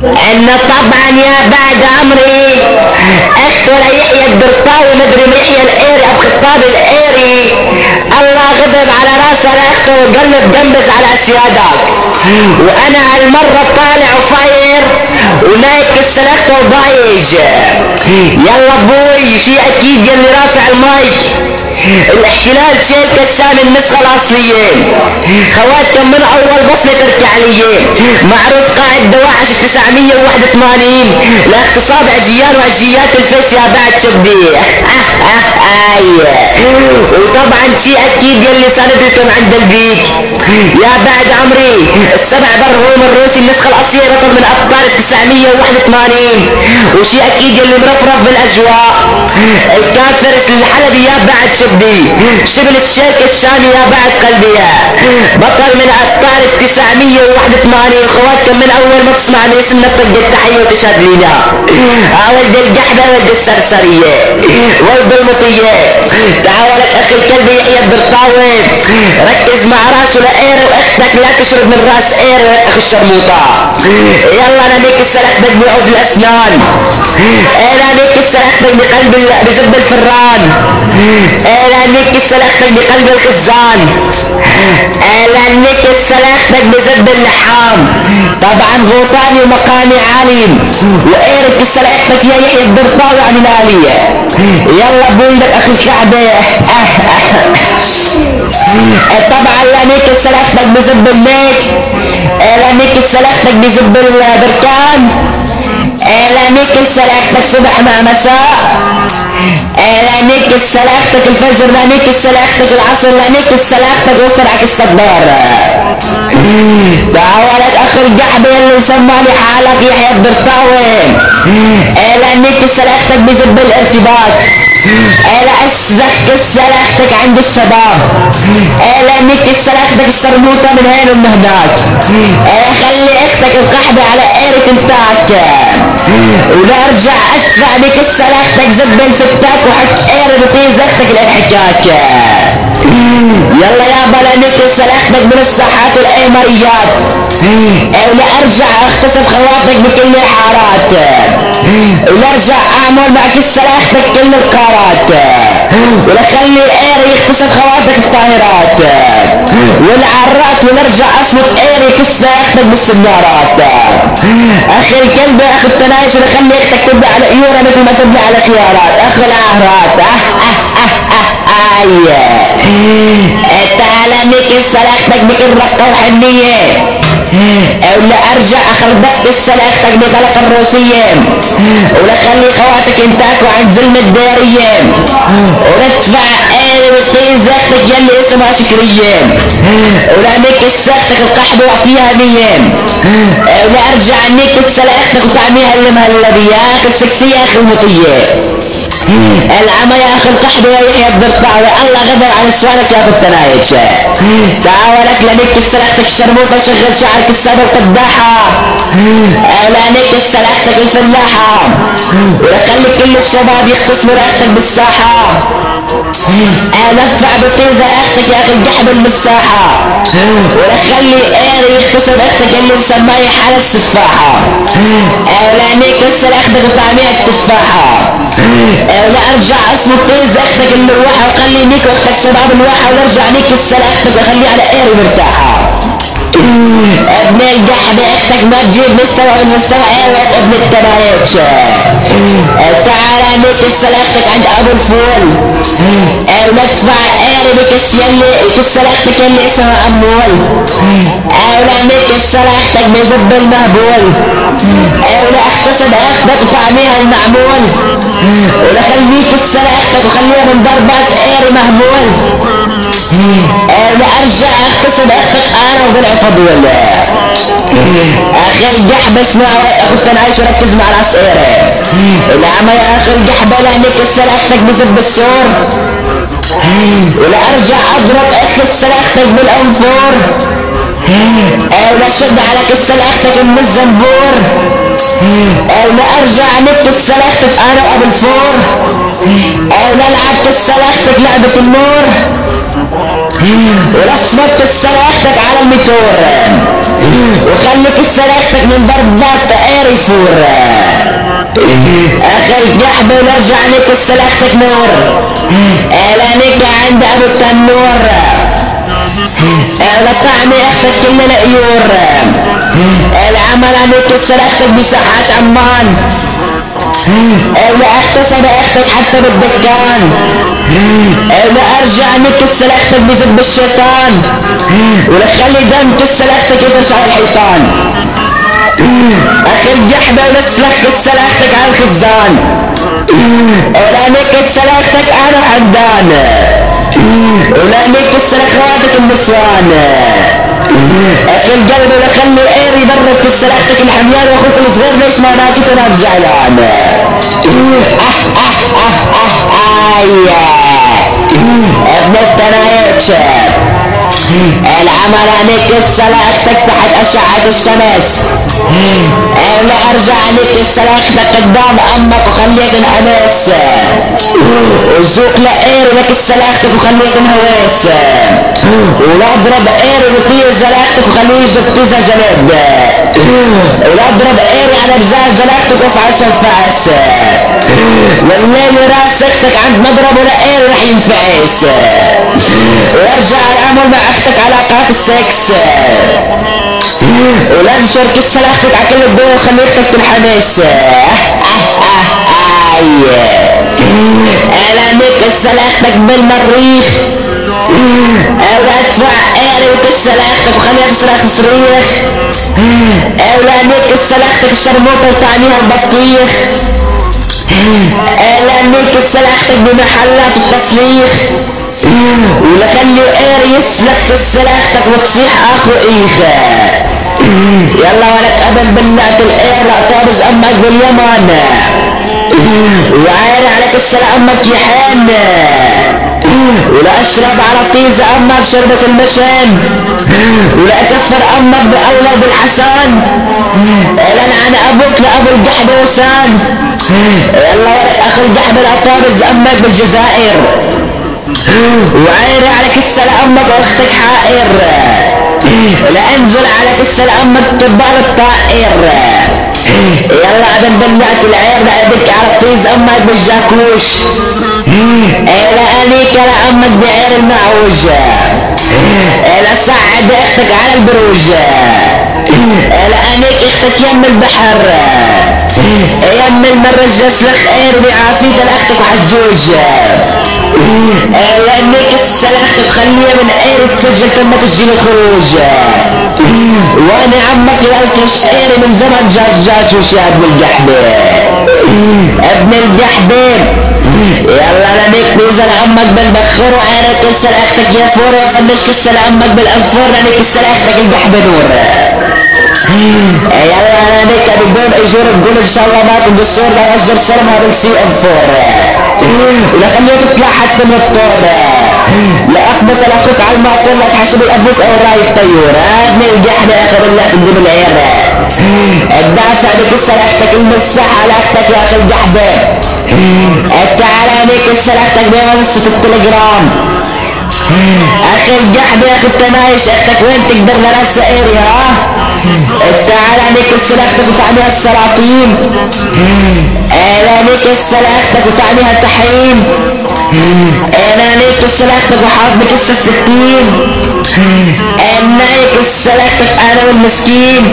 ان طبعا يا بعد عمري اخته ليحيى الدرطاوي مدري يحيى القيري او خطاب القيري الله غضب على راسه لاخته وقال له اتجنبز على اسيادك وانا هالمره طالع وفاير وناكس لاخته وضايج. يلا ابوي شي اكيد يلي رافع المايك الاحتلال شيل كشان النسخة الاصليين خواتكم من اول بصة تركعليين معروف قائد دواعش 981 لاغتصاب اجيال واجيات الفيس يا بعد شبدي وطبعا شي اكيد يلي سندكم عند البيك يا بعد عمري السبع برهوم الروسي النسخة الاصلية رقم من ابطال 981 وشي اكيد يلي مرفرف بالاجواء الكافرس الحلبي يا بعد شبدي شبل الشيك الشامي يا بعد قلبي بطل من ابطال 981 خواتكم من اول ما تسمعني اسمنا طق التحية وتشهد لينا ولد القحبة ولد السرسرية ولد المطية تعالك اخي الكلب يحيى الدرطاوي ركز مع راسه لقيري واختك لا تشرب من راس قيري يا اخي الشرموطة يلا انا نيك سلحتك بعود الاسنان انا نيك سلحتك بقلب بزب الفران انا نيك سلحتك بقلب الخزان انا نيك سلحتك بزب اللحام طبعا غوطاني ومقامي عالي وقيرك سلحتك يا يحيى الدرطاوي عن الالية يلا بولدك اخي الكعبة طبعا لانيك سلحتك بزب الليك لانيك سلحتك بزب البركان لانيك سلحتك صبح مع مساء لانيك سلحتك الفجر لانيك سلحتك العصر لانيك سلحتك وفرعك الصدار تعالك اخي القحبة اللي سمالي حالك يحيى الدرطاوي لانيك سلحتك بزب الارتباط لأسزك سلحتك عند الشباب لانيك سلحتك الشرموطة من هين ومن هناك خلي اختك القحبة على قيرة انتاك ولا ارجع ادفع بك سلحتك زب الفتاك وحك قيرة بطيز اختك الانحكاك يلا يابا لانيك سلحتك من الساحات والايمريات ولا ارجع اختصب خواتك بكل الحارات ولا ارجع اعمل معك سلحتك كل القارات ولا خلي قيري يختصب خواتك الطاهرات والعرات ولا ارجع اصمت قيري كس سلحتك بالسنارات اخي الكلب يا اخي التنايش ولا خلي اختك تبني على ايورا مثل ما تبني على خيارات اخي العهرات تعالى نيك سلحتك بكل رقة وحنية ولا ارجع اخربك بسلحتك بغلق الروسية ولا خلي خواتك انتاكوا عن ظلم الدارية ولا ادفع قيري وطيز اختك يلي اسمها شكرية ولا نيك سلحتك القحبة واعطيها مية ولا ارجع نيك سلحتك وطعميها اللي مهلبية اخي السكسية اخي المطية العمى يا اخي القحبة يا يحيى الدرطاوي الله غدر على سؤالك يا اخي التنايج تعالك لانيك سلحتك الشرموطة وشغل شعرك السابق قداحة لانيك سلحتك الفلاحة ولا خلي كل الشباب يختصموا ريحتك بالساحة ادفع بطيزة اختك يا اخي القحبة المساحة ولا خلي قيري يختصم اختك اللي مسماي حالة السفاحة لانيك سلحتك وطعميها التفاحة ولا ارجع اسمه طيز اختك المروحة وخلي نيك واختك شباب الواحة ولا ارجع نيك السلحتك وخلي على قيري مرتاحة ابن القحبة اختك ما تجيب مستوى من مستوى عيالك ابن التنايج تعالى نيك سلحتك عند ابو الفول وندفع قيري بكس يلي سلحتك اللي اسمها امول ولا نيك سلحتك بزب المهبول ولا اختصب اختك وطعميها المعمول ولا خليك سلحتك وخليها من ضربات قيري مهمول ولا ارجع اختصب اختك انا وضلع فضول اخي القحبة اسمع اخو التنايش وركز مع راس قيري العمى يا اخي القحبة لانيك سلحتك بزب السور ولا ارجع اضرب اخي سلحتك بالانفور ولا شد على سلحتك من الزنبور ولا ارجع نك سلحتك انا وابو الفور ولا العب سلحتك لعبة النور ولصمت سلحتك على الميتور خليك سلاختك من ضربات قاري فور. اخي الجحبة ونرجع لك سلاختك نور. اعلانك عند ابو التنور. لطعمي اختك كلنا قيور. العمل عليك سلاختك بساحات عمان. اللي اغتصب اختك حتى بالدكان. اللي ارجع لك سلاختك بذب الشيطان. ولخلي دم سلاختك يدرس على الحيطان. اخي الجحبة ونسلخ سلاختك على الخزان. ولانك سلاختك انا حمدان. ولانك سلاخواتك النسوان. اخي القلب لخلي قيري برك سلاختك الحميان واخوك الصغير ليش ما ناكت وانا بزعلان. ابن التنايتش العمل عليك سلاختك تحت اشعة الشمس. انا ارجع عليك سلاختك قدام امك وخليك انحمس. وذوق لقير لك سلاختك وخليك انهوس. ولا اضرب قير وطير زلاختك وخليه يزبطوزها جلد. ولا اضرب قير على بزاز زلاختك وافعل سنفعس. والليل راس اختك عند مضرب ولا قير رح ينفعس. وارجع الامر مع اختك علاقات السكس. ولا نشارك سلاختك على كل الدول وخلي اختك تنحمس. اعلانك سلاختك بالمريخ. وادفع قاري وكسلاختك وخليها تصرخ صريخ. اعلانك سلاختك الشرموطة وطعميها البطيخ. اعلانك سلاختك بمحلات التصريخ. ولخلي قاري يسلك في سلاختك وتصيح اخو ايخ. يلا ولك ابد بلعت القير طابز امك باليمن. وعيني عليك السلام امك يحن. ولا اشرب على طيز امك شربة المشن. ولا اكفر امك باولى بالحسن. لان عن ابوك لابو الجحبة وسان. يلا ولك اخو الجحبة طابز امك بالجزائر. وعيني عليك السلام امك واختك حائر. لا انزل عليك السلام امك طبال الطائر. يلا ابن بلعت العير لابك على طيز امك بالجاكوش. لا انيك لا امك بعير المعوج. لا صعد اختك على البروج. لا انيك اختك يم البحر. يم المرج اسلخ قير بعافية لاختك وحجوج. لانك السلاختك خليها من قير التجل تمك تجي الخروج. وانا عمك يالكش قيري من زمن جاجوش يا ابن الجحبة. ابن الجحبة يلا لانك نزل عمك بالبخور وعينك سلاختك يا فور وفنش عمك بالانفور لانك سلاختك الجحبة نور. يلا لانك بدون اجور تقول ان شاء الله ما تنقصور لا اجر صرمها بالسي ام 4. ولا خليه تطلع حتى من الطور. لا اخبط لاخوك على المعطور لا تحسب الابوك او راي الطيور. ابن الجحبة اخر الله تجيب العير. الدافع بك سلاختك المسح على اختك يا اخي الجحبة. تعال عليك سلاختك بمنصة التليجرام. اخي الجحبة يا اخي التنايش اختك وين تقدر لنا سائري ها. تعال عليك سلاختك وطعميها السلاطين. عليك سلاختك وطعميها تحريم. عليك سلاختك وحاطبك الستين. عليك سلاختك انا والمسكين.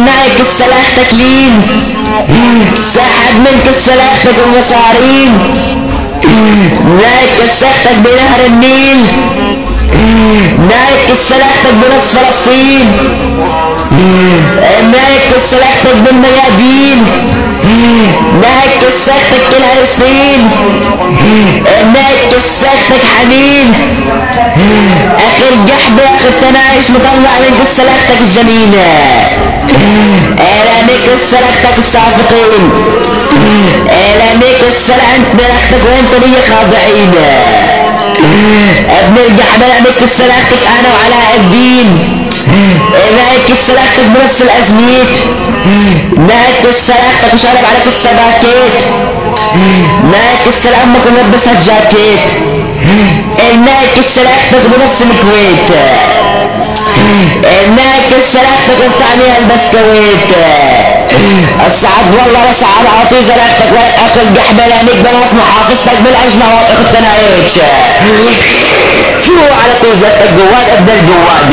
نايك سلاختك لين. ساحب منك سلاختك المصارين. نايك سلاختك بنهر النيل. نايك سلاختك بنص فلسطين. نايك سلاختك بالميادين. نايك سلاختك بالهرسين. نايك سلاختك حنين. اخي الجحبة يا اخي التنايش مطلع منك سلاختك الجنينة. اعلانك سلاختك الصافقين. اعلانك سلاختك بلاختك وانت لي خاضعين. ابن الجحبة اعلانك سلاختك انا وعلاء الدين. نايك سلاختك بنص الازميت. نايك سلاختك وشارب عليك السباكيت. نايك سلامك ولبسها جاكيت. نايك سلاختك بنص الكويت. انك سلامتك انت عليها البسكويت. السعد والله وسعد عطي زلالتك والاخ الجحبل هنيك بنات محافظتك بالعجمة والاخ التنايش. شو على طول زلتك جواد ابدا الجواد.